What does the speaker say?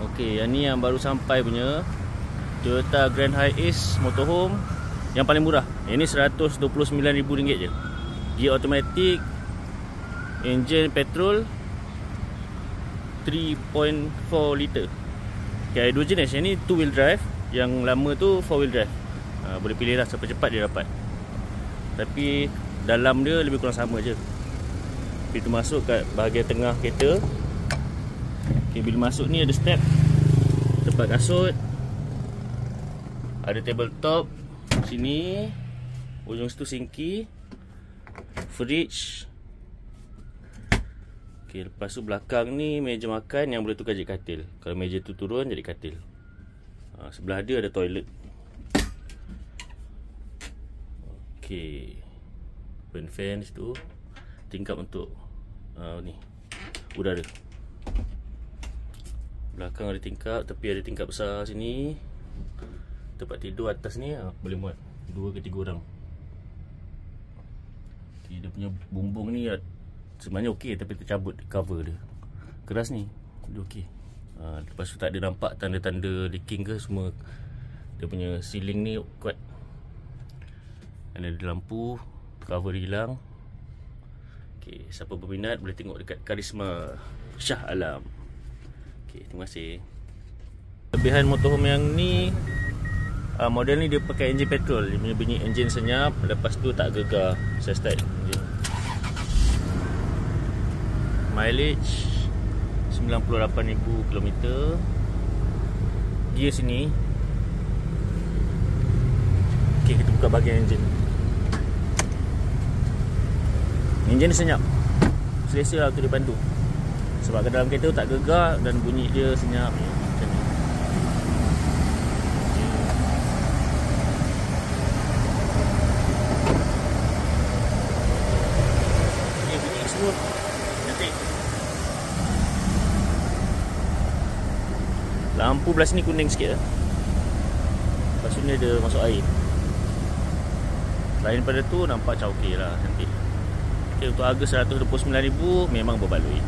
Okey, yang ni yang baru sampai punya Toyota Grand Hiace motorhome yang paling murah. Yang ni RM129,000 je. Gear automatic, enjin petrol 3.4 liter. Okay, ada dua jenis. Yang ni 2 wheel drive, yang lama tu 4 wheel drive. Boleh pilih lah siapa cepat dia dapat. Tapi dalam dia lebih kurang sama je. Pintu masuk kat bahagian tengah kereta. Okay, bila masuk ni ada step, tempat kasut, ada tabletop sini, ujung situ sinki, fridge. Okay, lepas tu belakang ni meja makan yang boleh tukar jadi katil. Kalau meja tu turun jadi katil. Sebelah dia ada toilet. Okay, open fan situ, tingkap untuk ni udara. Belakang ada tingkap, tepi ada tingkap besar sini. Tempat tidur atas ni boleh muat 2 ke 3 orang. Okay, dia punya bumbung ni sebenarnya okey, tapi tercabut cover dia. Keras ni, dia okey. Lepas tu tak ada nampak tanda-tanda leaking ke, semua dia punya ceiling ni kuat. Dan ada lampu, cover hilang. Okey, siapa berminat boleh tengok dekat Karisma Shah Alam. Okey, terima kasih. Kelebihan motorhome yang ni, model ni dia pakai enjin petrol. Dia punya bunyi enjin senyap, lepas tu tak gegar. Saya start enjin. Mileage 98,000 km. Gear sini. Okey, kita buka bahagian enjin. Enjin senyap, selesa lah untuk dibantu. Sebab kat dalam kereta tak gegar dan bunyi dia senyap macam ni. Ni bunyi smooth, cantik. Lampu belah sini kuning sikit lah. Lepas tu ni ada masuk air. Selain pada tu nampak macam okey lah, cantik. Okay, untuk harga RM129,000 memang berbaloi.